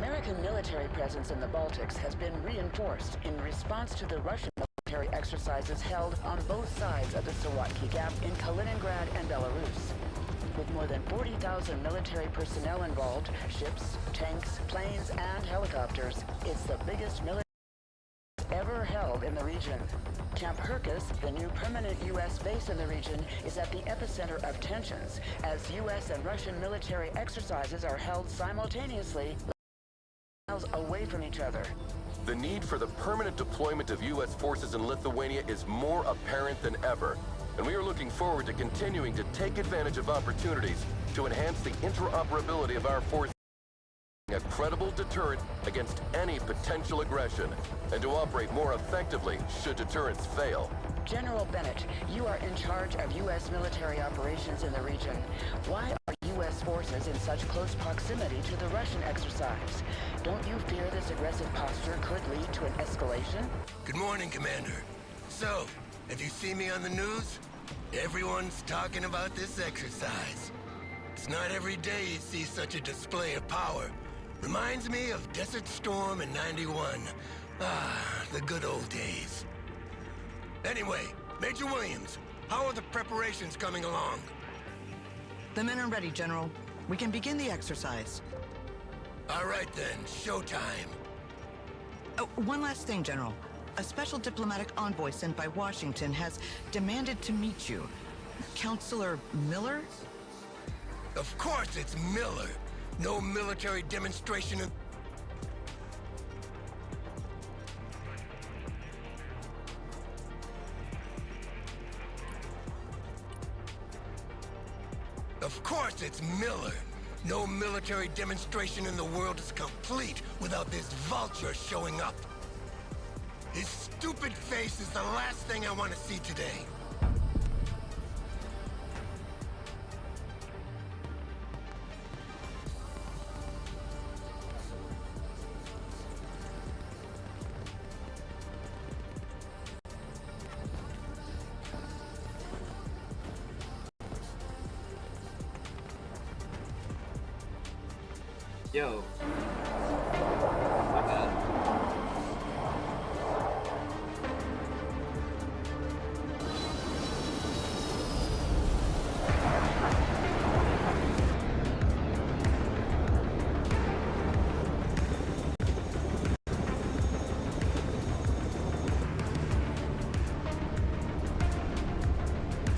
American military presence in the Baltics has been reinforced in response to the Russian military exercises held on both sides of the Sawatki Gap in Kaliningrad and Belarus. With more than 40,000 military personnel involved, ships, tanks, planes, and helicopters, it's the biggest military ever held in the region. Camp Herkus, the new permanent U.S. base in the region, is at the epicenter of tensions as U.S. and Russian military exercises are held simultaneously miles away from each other. The need for the permanent deployment of U.S. forces in Lithuania is more apparent than ever, and we are looking forward to continuing to take advantage of opportunities to enhance the interoperability of our forces, a credible deterrent against any potential aggression, and to operate more effectively should deterrence fail. General Bennett, you are in charge of U.S. military operations in the region. Why are U.S. forces in such close proximity to the Russian exercise? Don't you fear this aggressive posture could lead to an escalation? Good morning, Commander. So, have you seen me on the news? Everyone's talking about this exercise. It's not every day you see such a display of power. Reminds me of Desert Storm in '91. Ah, the good old days. Anyway, Major Williams, how are the preparations coming along? The men are ready, General. We can begin the exercise. All right then, showtime. Oh, one last thing, General. A special diplomatic envoy sent by Washington has demanded to meet you. Counselor Miller? Of course it's Miller. No military demonstration in... Of course it's Miller. No military demonstration in the world is complete without this vulture showing up. His stupid face is the last thing I want to see today. Yo. My bad.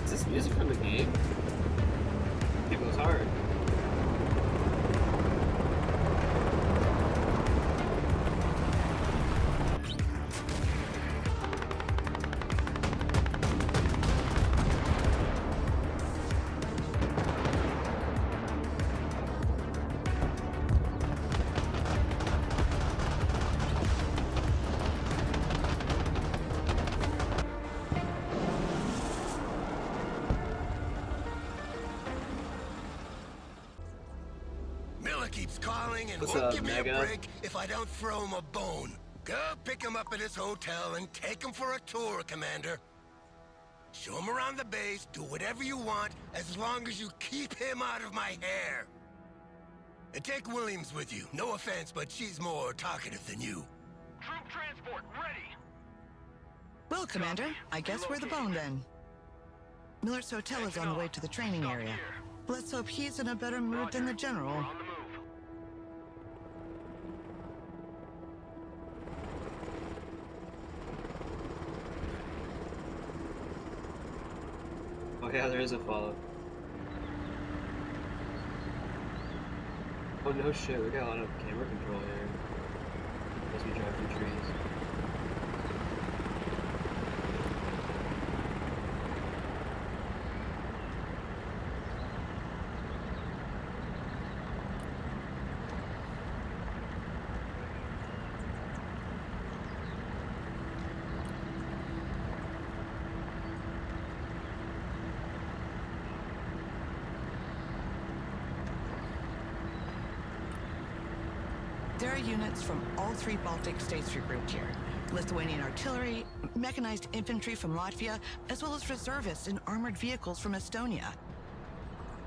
Is this music from the game? It goes hard. Keeps calling and What's won't up, give me Mega? a break if I don't throw him a bone. Go pick him up at his hotel and take him for a tour, Commander. Show him around the base, do whatever you want, as long as you keep him out of my hair. And take Williams with you. No offense, but she's more talkative than you. Troop transport ready. Well, Commander, I guess we're the bone then. Miller's hotel is on the way to the training area. Let's hope he's in a better mood than the General. On the move. Oh yeah, there is a follow. Oh no shit, we got a lot of camera control here. As we drive through trees. There are units from all three Baltic states regrouped here. Lithuanian artillery, mechanized infantry from Latvia, as well as reservists in armored vehicles from Estonia.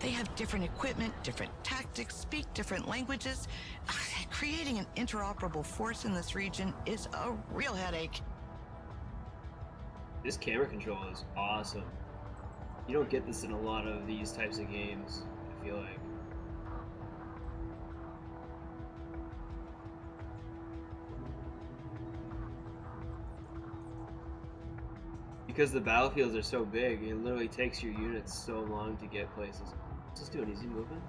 They have different equipment, different tactics, speak different languages. Creating an interoperable force in this region is a real headache. This camera control is awesome. You don't get this in a lot of these types of games, I feel like. Because the battlefields are so big, it literally takes your units so long to get places. Let's just do an easy movement.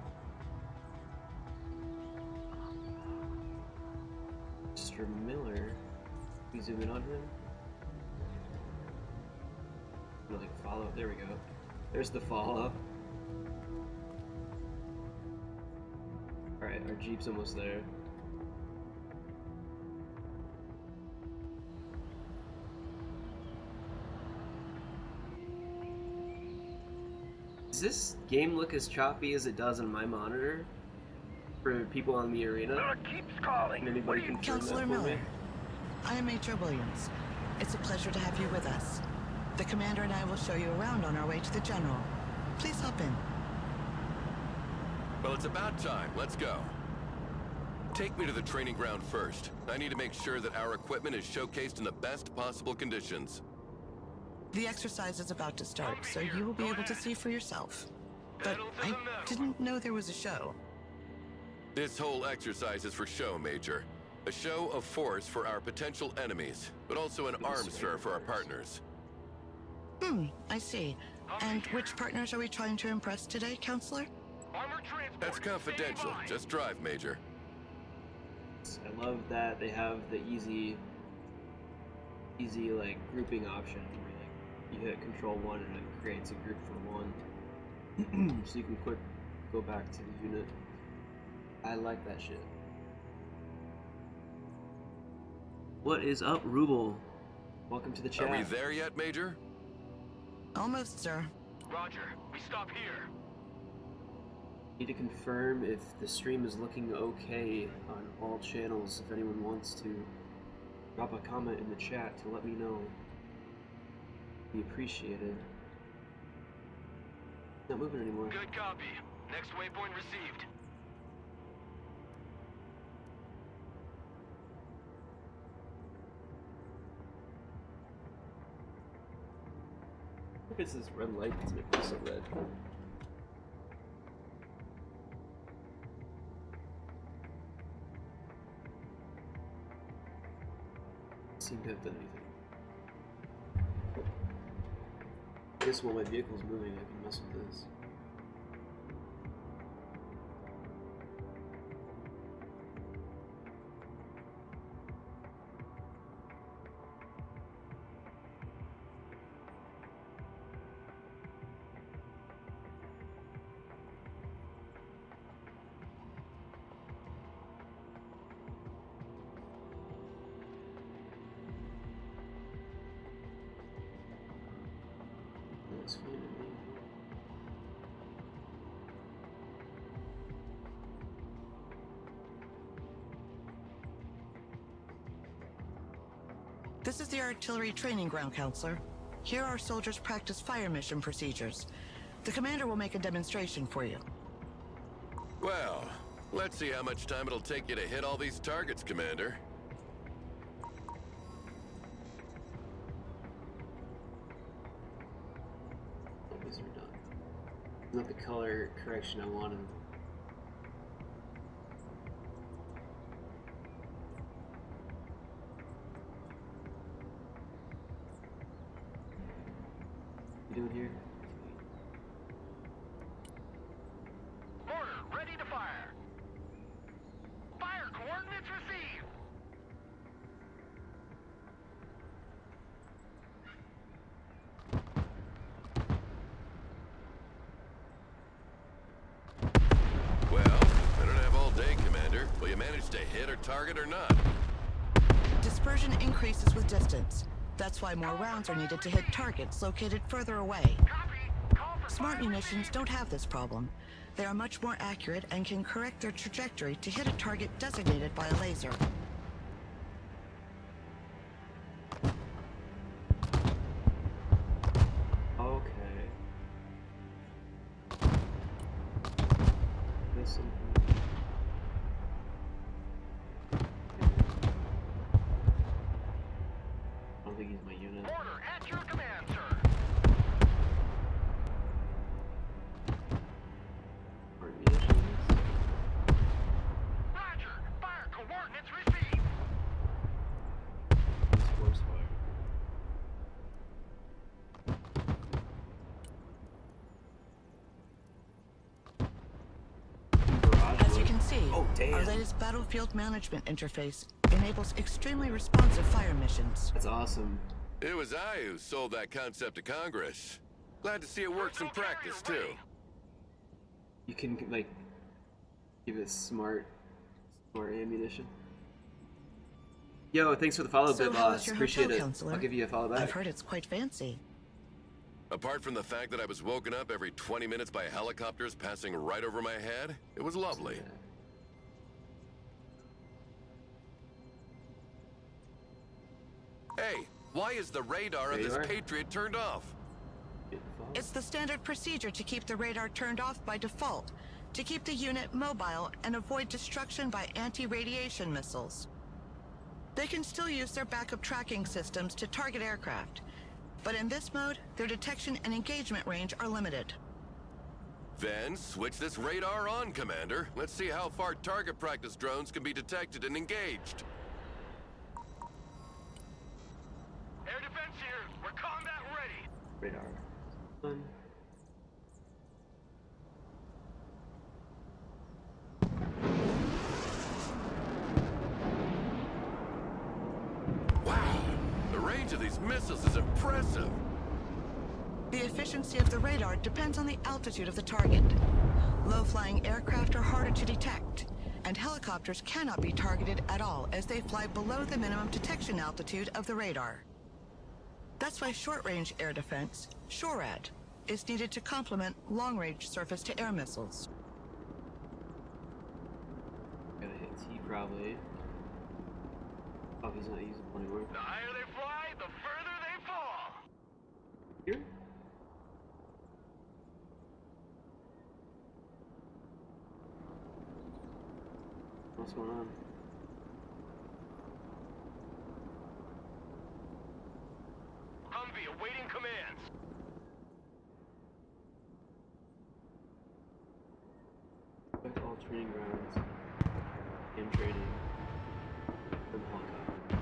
Mr. Miller. We zoom in on him. Like follow. There we go. There's the follow. Alright, our Jeep's almost there. Does this game look as choppy as it does on my monitor? For people on the arena? Miller keeps calling. Can anybody confirm that Counselor for Miller, me? I am Major Williams. It's a pleasure to have you with us. The commander and I will show you around on our way to the general. Please hop in. Well, it's about time. Let's go. Take me to the training ground first. I need to make sure that our equipment is showcased in the best possible conditions. The exercise is about to start, so you will be able to see for yourself. But I didn't know there was a show. This whole exercise is for show, Major. A show of force for our potential enemies, but also an arms fair for our partners. I see. And which partners are we trying to impress today, Counselor? Armor transport. That's confidential. Standing by. Just drive, Major. I love that they have the easy like grouping option where like you hit Control 1 and it creates a group for one, so you can quick go back to the unit. I like that shit. What is up, Ruble? Welcome to the chat. Are we there yet, Major? Almost, sir. Roger. We stop here. Need to confirm if the stream is looking okay on all channels. If anyone wants to drop a comment in the chat to let me know, be appreciated. Not moving anymore. Good copy. Next waypoint received. Look, it's this red light that's making it so red. Seem to have done anything. I guess while my vehicle's moving, I can mess with this. That's fine to me. This is the artillery training ground, Counselor. Here our soldiers practice fire mission procedures. The commander will make a demonstration for you. Well, let's see how much time it'll take you to hit all these targets, Commander. These are done. Not the color correction I wanted. You doing here? Mortar ready to fire. Fire coordinates received. Well, I don't have all day, Commander. Will you manage to hit or target or not? Dispersion increases with distance. That's why more rounds are needed to hit targets located further away. Copy. Call for Smart fire munitions don't have this problem. They are much more accurate and can correct their trajectory to hit a target designated by a laser. Okay. use my unit. Order at your command, sir. Or munitions. Roger. Fire coordinates received. Use force fire. Barrage As you wood. can see, Oh, damn. our latest battlefield management interface enables extremely responsive fire missions. That's awesome. It was I who sold that concept to Congress. Glad to see it works in practice, too. You can like give it smart ammunition. Yo, thanks for the follow, So Bit how Boss. is your Appreciate hotel, it. counselor? I'll give you a follow back. I've heard it's quite fancy. Apart from the fact that I was woken up every 20 minutes by helicopters passing right over my head, it was lovely. Hey, why is the radar of Radar? this Patriot turned off? It's the standard procedure to keep the radar turned off by default, to keep the unit mobile and avoid destruction by anti-radiation missiles. They can still use their backup tracking systems to target aircraft, but in this mode, their detection and engagement range are limited. Then switch this radar on, Commander. Let's see how far target practice drones can be detected and engaged. Air defense here. We're combat ready. Radar. Done. Wow, the range of these missiles is impressive. The efficiency of the radar depends on the altitude of the target. Low-flying aircraft are harder to detect, and helicopters cannot be targeted at all as they fly below the minimum detection altitude of the radar. That's why short-range air defense, SHORAD, is needed to complement long-range surface-to-air missiles. Gotta hit T probably. Oh, he's not using anymore. The higher they fly, the further they fall. Here? What's going on? Humvee awaiting commands. Back all training grounds. And training. From helicopter.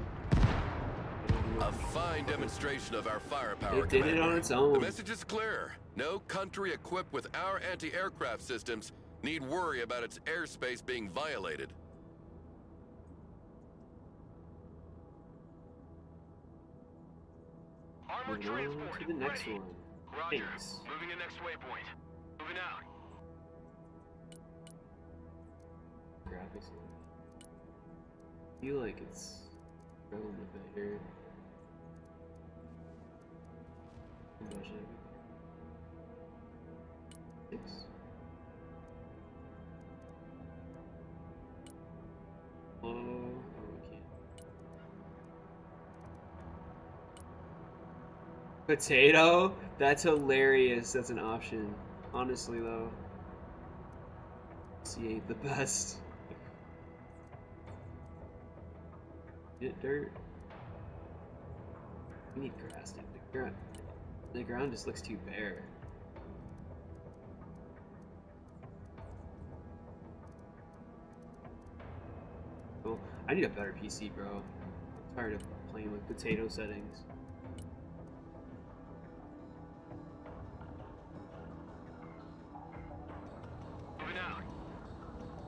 A fine demonstration of our firepower, It did it Commander. on its own. The message is clear. No country equipped with our anti-aircraft systems need worry about its airspace being violated. Armor Moving on transport. to the next ready. one. Roger. Thanks. Moving to next waypoint. Moving out. Graphics. I feel like it's struggling a bit here. Budget. 6. Oh, we can't. Potato? That's hilarious. That's an option. Honestly, though. C ain't the best. Get dirt. We need grass, dude. The ground just looks too bare. Well, I need a better PC, bro. I'm tired of playing with potato settings. Moving out.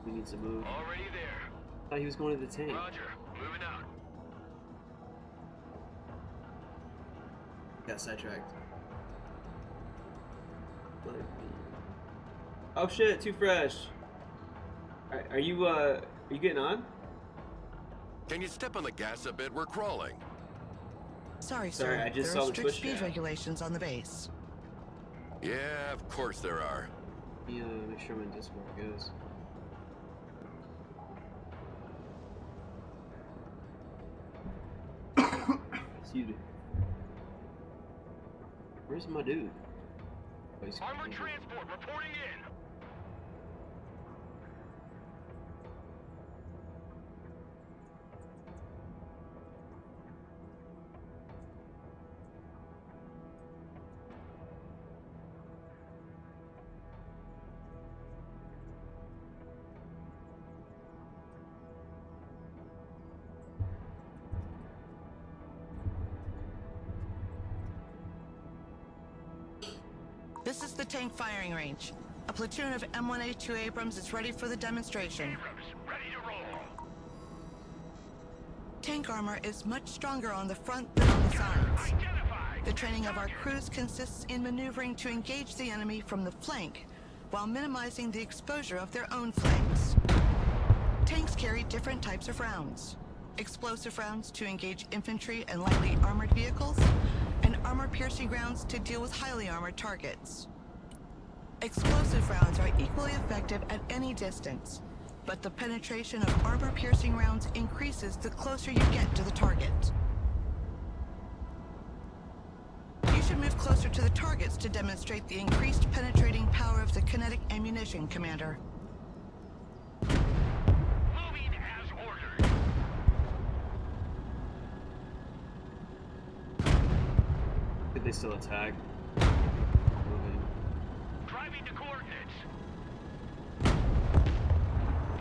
We need to move. Already there. Thought he was going to the tank. Roger. Moving out. Got sidetracked. Oh shit, too fresh. Are you getting on? Can you step on the gas a bit? We're crawling. Sorry, Sorry, sir. I just there saw are the strict Twitch speed chat. regulations on the base. Yeah, of course there are. Let me make sure my Discord goes. Excuse me. Where's my dude? Oh, he's Armor coming. transport reporting in. This is the tank firing range. A platoon of M1A2 Abrams is ready for the demonstration. Abrams, ready to roll. Tank armor is much stronger on the front than on the sides. Identified. The training of our crews consists in maneuvering to engage the enemy from the flank, while minimizing the exposure of their own flanks. Tanks carry different types of rounds. Explosive rounds to engage infantry and lightly armored vehicles, and armor-piercing rounds to deal with highly armored targets. Explosive rounds are equally effective at any distance, but the penetration of armor-piercing rounds increases the closer you get to the target. You should move closer to the targets to demonstrate the increased penetrating power of the kinetic ammunition, Commander. Moving as ordered. Could they still attack? Driving to coordinates.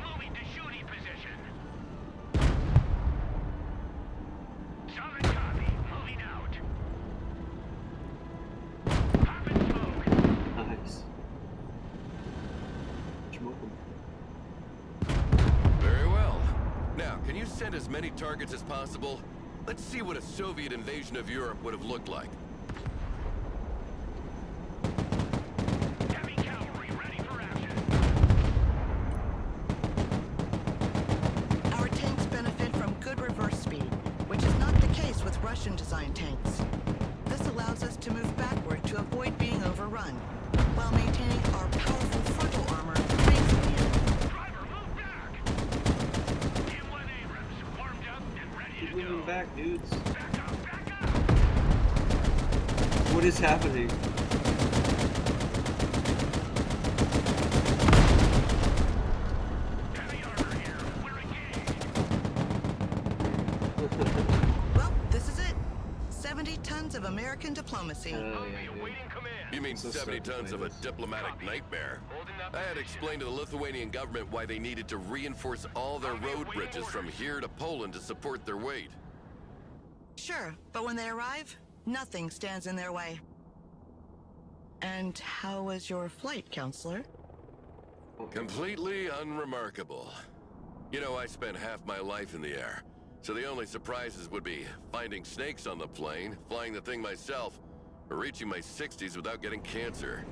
Moving to shooting position. Solid copy. Moving out. Pop and smoke. Nice. Smoke 'em. Very well. Now, can you send as many targets as possible? Let's see what a Soviet invasion of Europe would have looked like. Heavy cavalry ready for action. Our tanks benefit from good reverse speed, which is not the case with Russian-designed tanks. This allows us to move backward to avoid being overrun, while maintaining our powerful frontal armor facing the enemy. Driver, move back. M1 Abrams warmed up and ready Keep to moving go. back, dudes. Back up, back up. What is happening? Heavy armor here. We're engaged. Well, this is it. 70 tons of American diplomacy. Oh, yeah, Movie dude. awaiting command. You mean So 70 tons of a circulated. diplomatic nightmare? Holding up I had position. explained to the Lithuanian government why they needed to reinforce all their road bridges from here to Poland to support their weight. Sure, but when they arrive, nothing stands in their way. And how was your flight, Counselor? Completely unremarkable. You know, I spent half my life in the air, so the only surprises would be finding snakes on the plane, flying the thing myself, or reaching my 60s without getting cancer.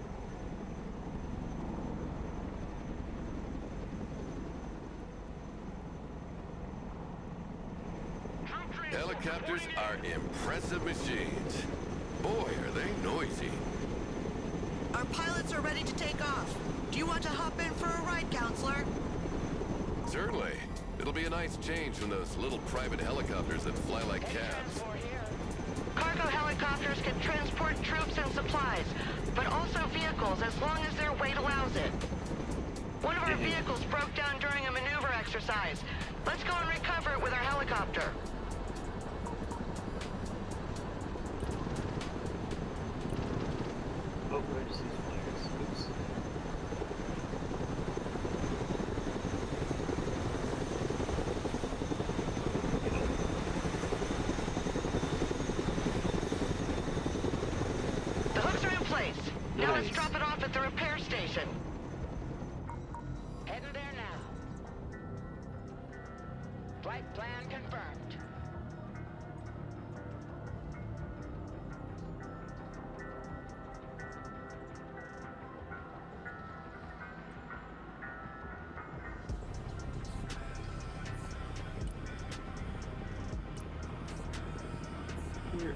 Troop transport Helicopters reporting are in. impressive machines. Boy, are they noisy. Our pilots are ready to take off. Do you want to hop in for a ride, Counselor? Certainly. It'll be a nice change from those little private helicopters that fly like cabs. Cargo helicopters can transport troops and supplies, but also vehicles as long as their weight allows it. One of our vehicles broke down during a maneuver exercise. Let's go and recover it with our helicopter. Oh, I just see flares. Oops. The hooks are in place. Now let's Nice. drop it off at the repair station. Heading there now. Flight plan confirmed.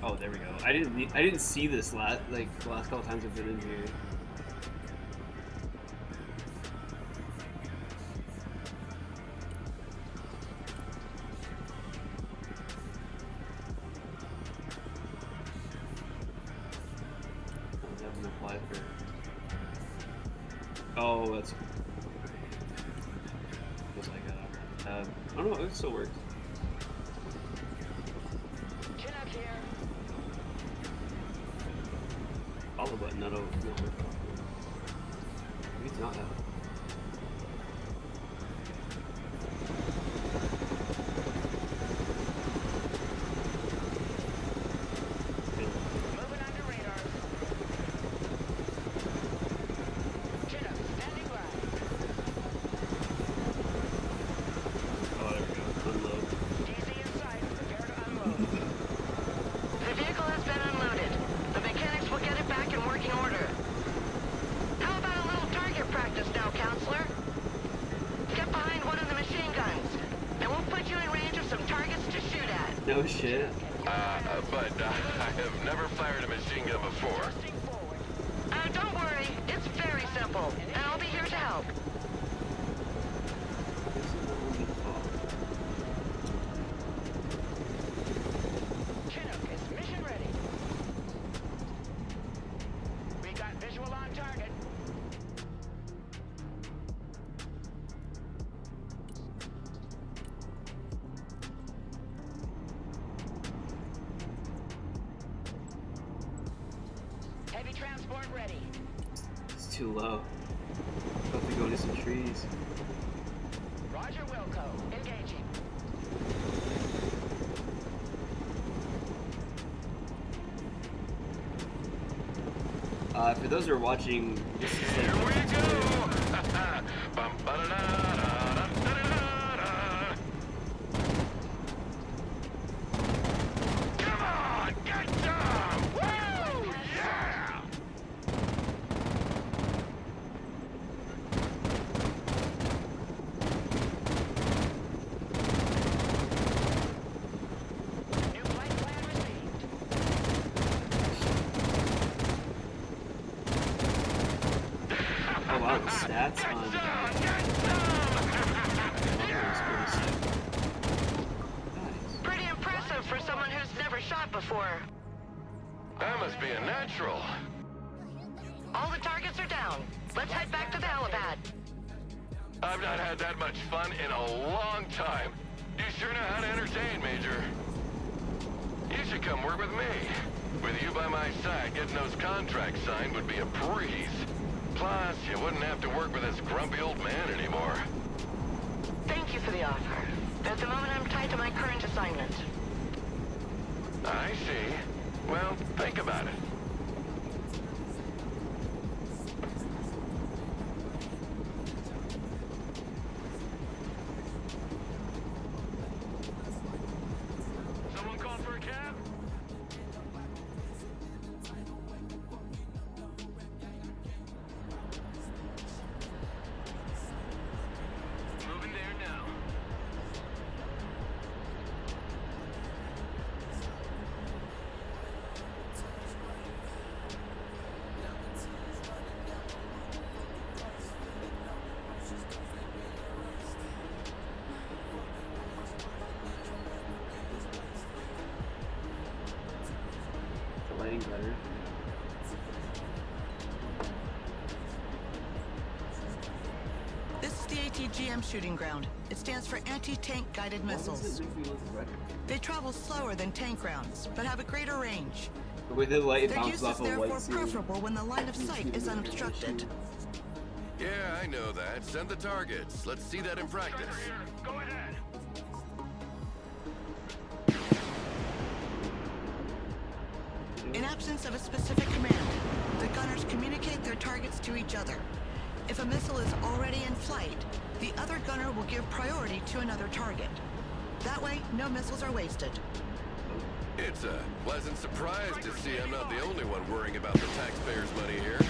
Oh, there we go. I didn't see this the last couple times I've been in here. I haven't applied for. Oh, that's. What I got? I don't know. It still works. Chin up here. Follow button, not over. Maybe it's not that. Moving under radars. No shit. But I have never fired a machine gun before. Don't worry, it's very simple, and I'll be here to help. Chinook is mission ready. We got visual on target. Heavy transport ready. It's too low. About to go into some trees. Roger, Wilco. Engaging. For those who are watching, this is Here we go! Bum, ba-da-da-da-da-da-da-da. Come on, get some! Woo! Yeah! New flight plan received. Oh wow, the stats on Nice. Pretty impressive for someone who's never shot before. That must be a natural. All the targets are down. Let's head back to the helipad. I've not had that much fun in a long time. You sure know how to entertain, Major. You should come work with me. With you by my side, getting those contracts signed would be a breeze. Plus, you wouldn't have to work with this grumpy old man anymore. Thank you for the offer. At the moment, I'm tied to my current assignment. I see. Well, think about it. Someone called for a cab? Moving there now. The lighting better. This is the ATGM shooting ground. It stands for Anti-Tank Guided Missiles. They travel slower than tank rounds, but have a greater range. With the light Their use bounces is off a therefore white ceiling. preferable when the line of sight is unobstructed. Yeah, I know that. Send the targets. Let's see that in practice. Striker here. Go ahead. In absence of a specific command, the gunners communicate their targets to each other. If a missile is already in flight, the other gunner will give priority to another target. That way, no missiles are wasted. It's a pleasant surprise to see I'm not the only one worrying about the taxpayers' money here.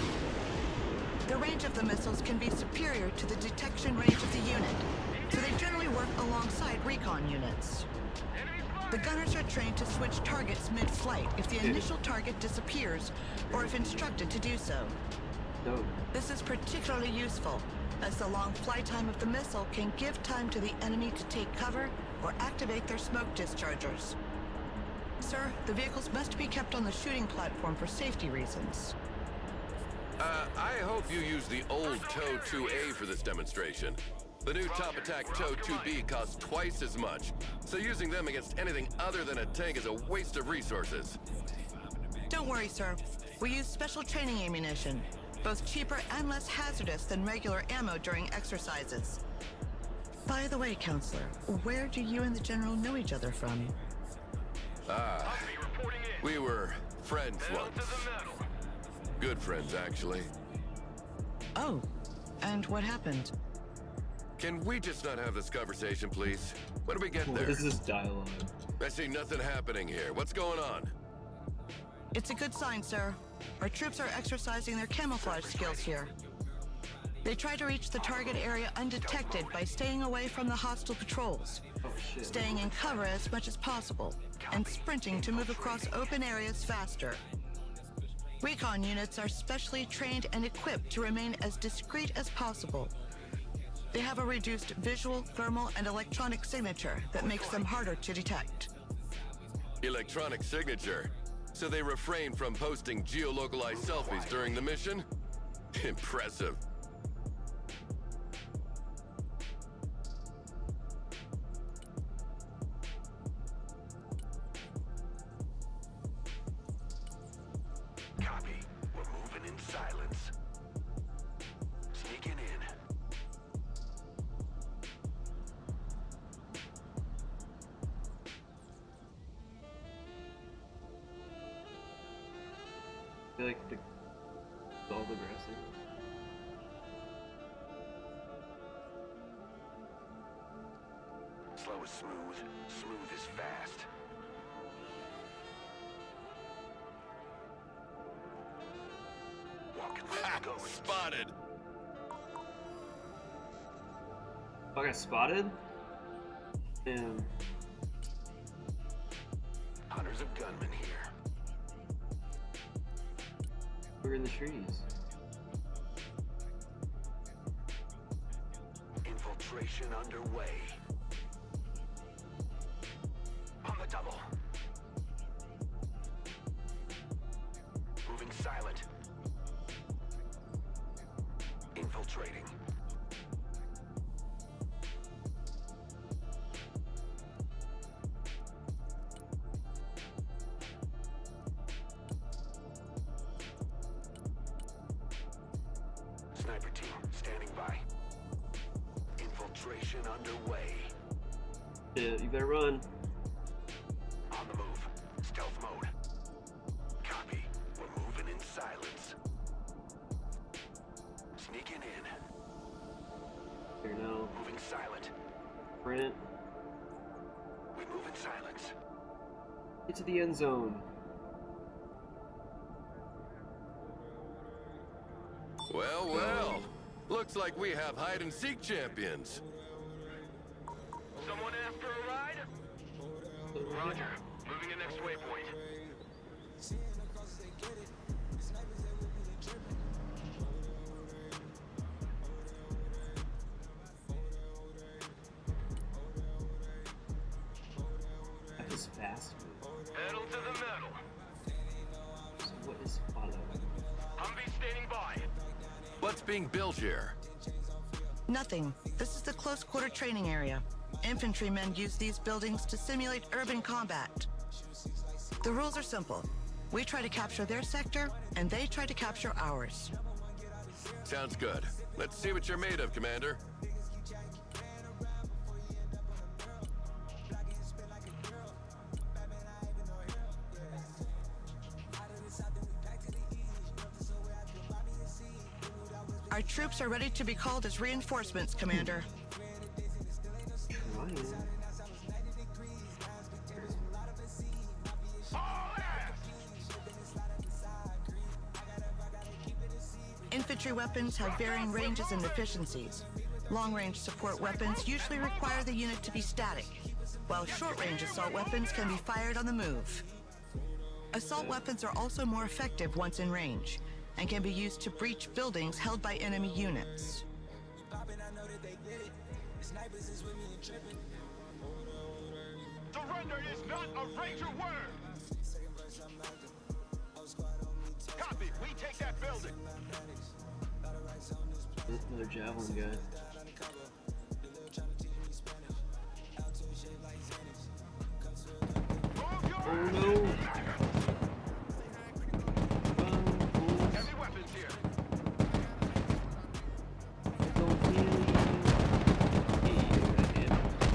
The range of the missiles can be superior to the detection range of the unit, so they generally work alongside recon units. The gunners are trained to switch targets mid-flight if the initial target disappears or if instructed to do so. No. This is particularly useful, as the long flight time of the missile can give time to the enemy to take cover or activate their smoke dischargers. Sir, the vehicles must be kept on the shooting platform for safety reasons. I hope you use the old TOW 2A for this demonstration. The new Top Attack TOW 2B costs twice as much, so using them against anything other than a tank is a waste of resources. Don't worry, sir. We use special training ammunition, both cheaper and less hazardous than regular ammo during exercises. By the way, Counselor, where do you and the General know each other from? Humphrey reporting in. We were friends Pedal to once. the metal. Good friends, actually. Oh, and what happened? Can we just not have this conversation, please? When do we get What there? is this dialogue? I see nothing happening here. What's going on? It's a good sign, sir. Our troops are exercising their camouflage skills here. They try to reach the target area undetected by staying away from the hostile patrols, Oh shit. staying in cover as much as possible, and sprinting to move across open areas faster. Recon units are specially trained and equipped to remain as discreet as possible. They have a reduced visual, thermal, and electronic signature that makes them harder to detect. Electronic signature. So they refrain from posting geolocalized selfies during the mission? Impressive. Copy. We're moving in silence. Sneaking in. I feel like all the grassy. Slow is smooth. Smooth is fast. Walking Ha! going. Spotted! Oh, I got spotted? Damn. Hunters of gunmen here. We're in the trees. Infiltration underway. On the double. Moving silent. Infiltrating. Sniper team standing by. Infiltration underway. Yeah, you better run. On the move. Stealth mode. Copy. We're moving in silence. Sneaking in. Here now. Moving silent. Sprint. We move in silence. Get to the end zone. Well, well. Looks like we have hide-and-seek champions. Someone after a ride? Roger. Moving to next waypoint. That is fast. Pedal to the metal. So what is follow? Humvee standing by. What's being built here? Nothing. This is the close quarter training area. Infantrymen use these buildings to simulate urban combat. The rules are simple. We try to capture their sector, and they try to capture ours. Sounds good. Let's see what you're made of, Commander. Our troops are ready to be called as reinforcements, Commander. Trying. Infantry weapons have varying ranges and efficiencies. Long-range support weapons usually require the unit to be static, while short-range assault weapons can be fired on the move. Assault weapons are also more effective once in range, and can be used to breach buildings held by enemy units. Surrender is not a Ranger word. Copy. We take that building. Another javelin guy. Oh no! Run, fools. Heavy weapons here. Don't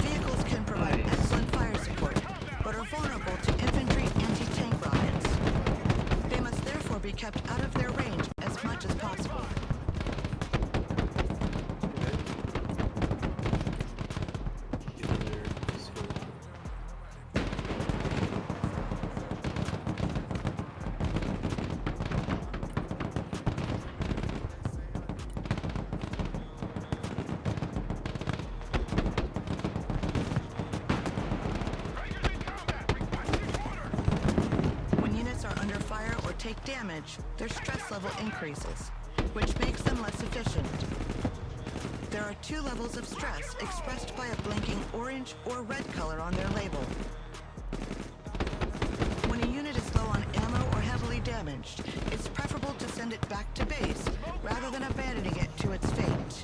Vehicles can provide Nice. excellent fire support, but are vulnerable to infantry anti-tank rockets. They must therefore be kept out of their range as much as possible. take damage, their stress level increases, which makes them less efficient. There are 2 levels of stress expressed by a blinking orange or red color on their label. When a unit is low on ammo or heavily damaged, it's preferable to send it back to base rather than abandoning it to its fate.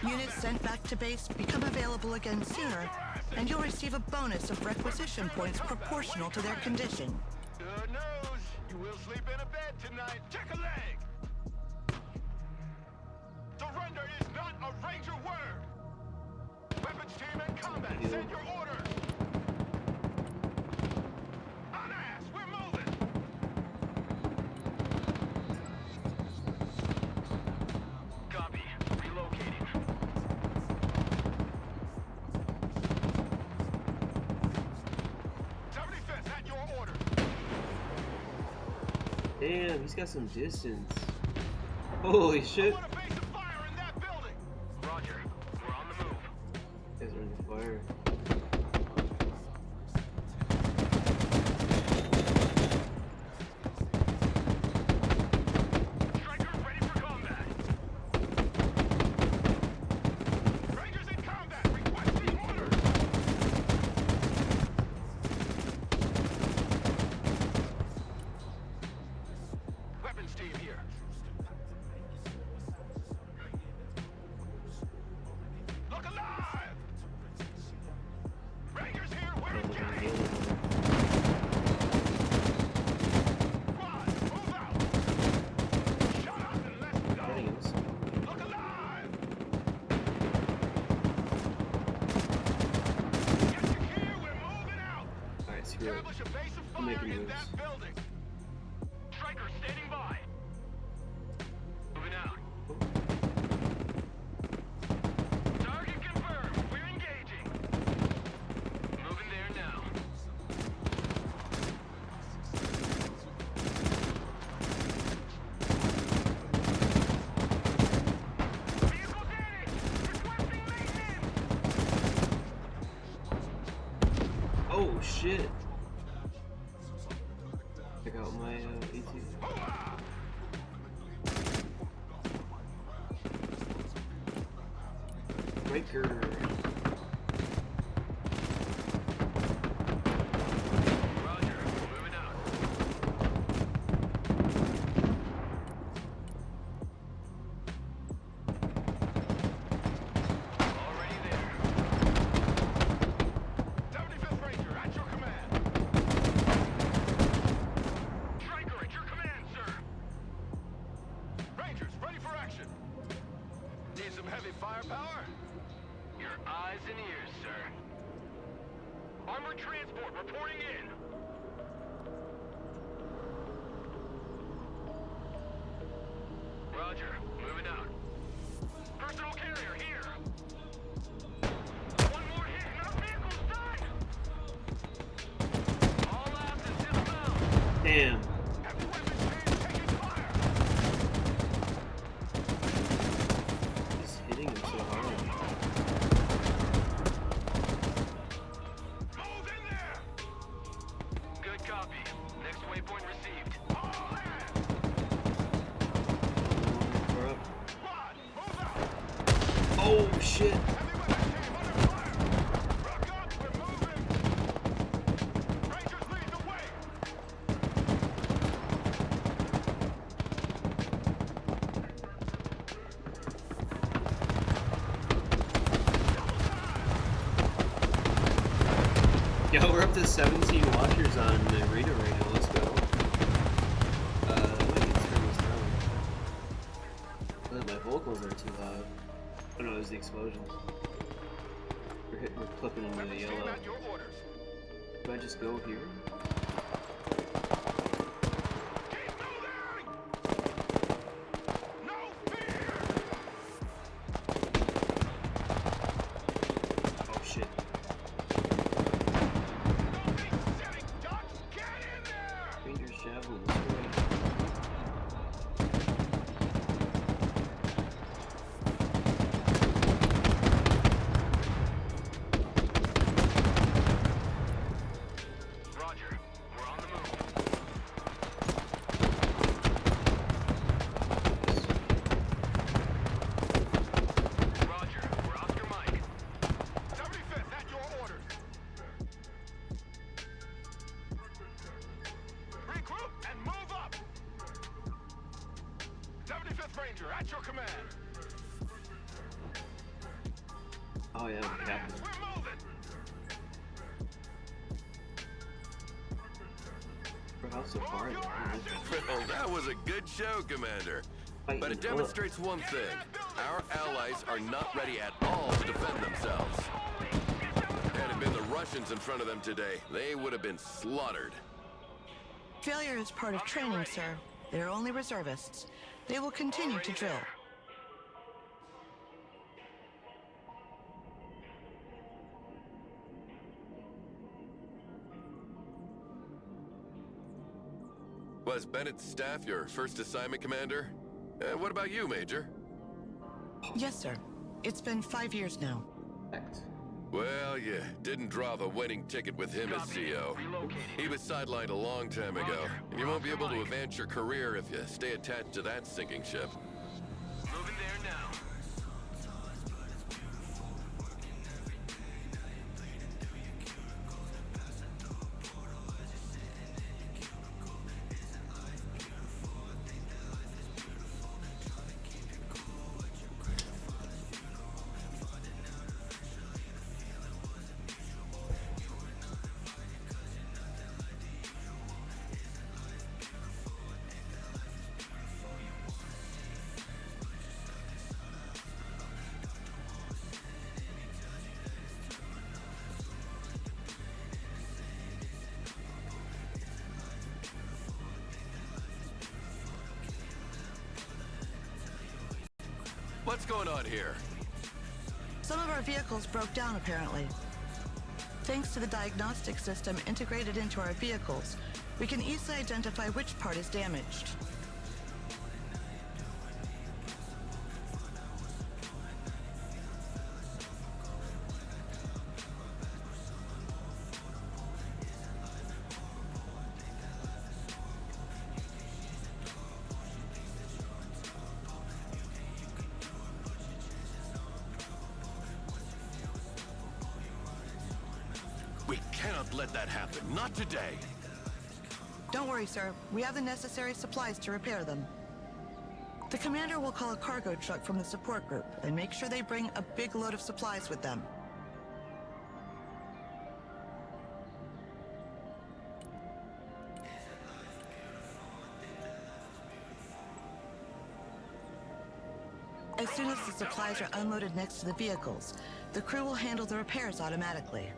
Units sent back to base become available again sooner, and you'll receive a bonus of requisition points proportional to their condition. Good news. You will sleep in a bed tonight. Check a leg. Surrender is not a Ranger word. Weapons team in combat. Send your orders. On ass. We're moving. Copy. Relocating. At your order. Damn, he's got some distance. Holy shit. I want a base of fire in that building. Roger. We're on the move. You guys are in the fire. Striker ready for combat. Rangers in combat. Requesting orders. Weapons team here. Look alive! Rangers here, we're engaged! Squad, move out! Shut up and let's go! Look alive! Get secure, we're moving out! Alright, screw it. Establish a base of I'm fire making in moves. that building! Striker standing by! Moving out. Target confirmed. We're engaging. Moving there now. Vehicle damage. Requesting maintenance. Oh shit. Check out my AT. Hooah! Breaker. Roger. Moving out. Already there. 75th Ranger, at your command. Striker, at your command, sir. Rangers, ready for action. Need some heavy firepower? Your eyes and ears, sir. Armored transport reporting in. Roger, moving out. Personal carrier here. One more hit and our vehicle's done. All labs is inbound. Damn. Heavy weapons team taking fire. He's hitting him so hard. Move in there. Good copy. Next waypoint received. All hands. We're up. Squad, move out. Oh shit. Heavy weapons team under fire. Rock up, we're moving. Rangers lead the way. Yo, we're up to 17 watchers on the Rita right now. Let's go. Let me turn this down. My vocals are too loud. Oh no, it was the explosions. We're clipping into the Weapons team yellow. at your orders. Do I just go here? Keep moving. No fear. Oh shit. Don't be silly ducks. Get in there. Ranger's javelin, this way. Roger. We're on the move. Archer, at your command. Oh yeah, the captain. We're moving. For how so far? Well, that was a good show, Commander. But it demonstrates one thing. Our allies are not ready at all to defend themselves. Had it been the Russians in front of them today, they would have been slaughtered. Failure is part of training, sir. They're only reservists. They will continue to drill. Was Bennett's staff your first assignment, Commander? What about you, Major? Yes, sir. It's been 5 years now. Well, you didn't draw the winning ticket with him as CO. He was sidelined a long time ago, and you won't be able to advance your career if you stay attached to that sinking ship. Moving there now. What's going on here? Some of our vehicles broke down, apparently. Thanks to the diagnostic system integrated into our vehicles, we can easily identify which part is damaged. We cannot let that happen. Not today. Don't worry, sir. We have the necessary supplies to repair them. The commander will call a cargo truck from the support group and make sure they bring a big load of supplies with them. As soon as the supplies are unloaded next to the vehicles, the crew will handle the repairs automatically.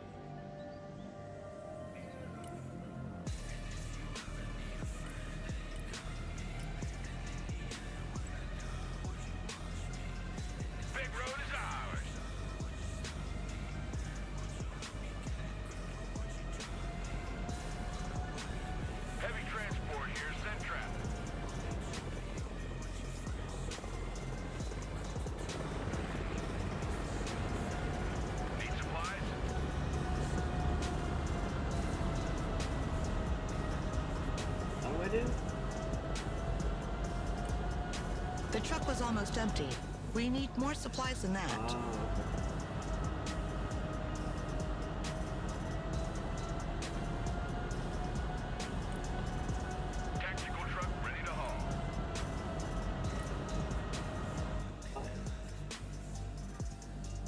Big road is ours. Heavy transport here, send traffic. Need supplies? How do I do? The truck was almost empty. We need more supplies than that. Ah, Tactical truck ready to haul.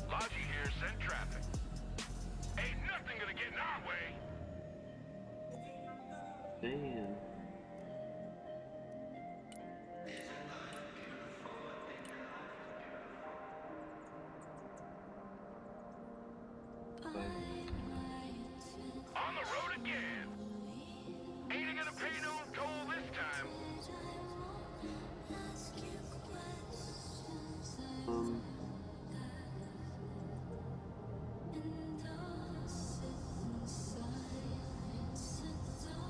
Logi here, send traffic. Ain't nothing gonna get in our way. damn. On the road again. Ain't gonna pay no toll this time. Um,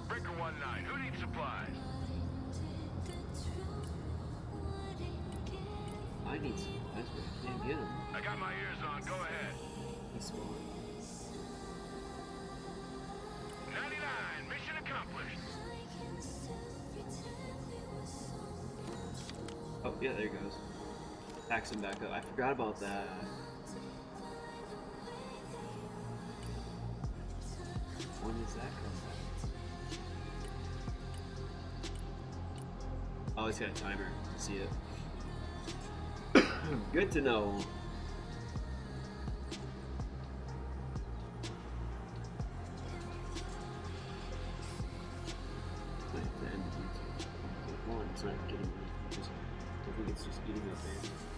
Breaker 1-9, who needs supplies? I need supplies, but I can't get them. I got my ears on, go ahead. This one. 99, mission accomplished. Oh, yeah, there it goes. Packs him back up. I forgot about that. When does that come back? Oh, it's got a timer. See it. Good to know. Might have to end the YouTube. Well, it's not getting me. I think it's just eating up, man.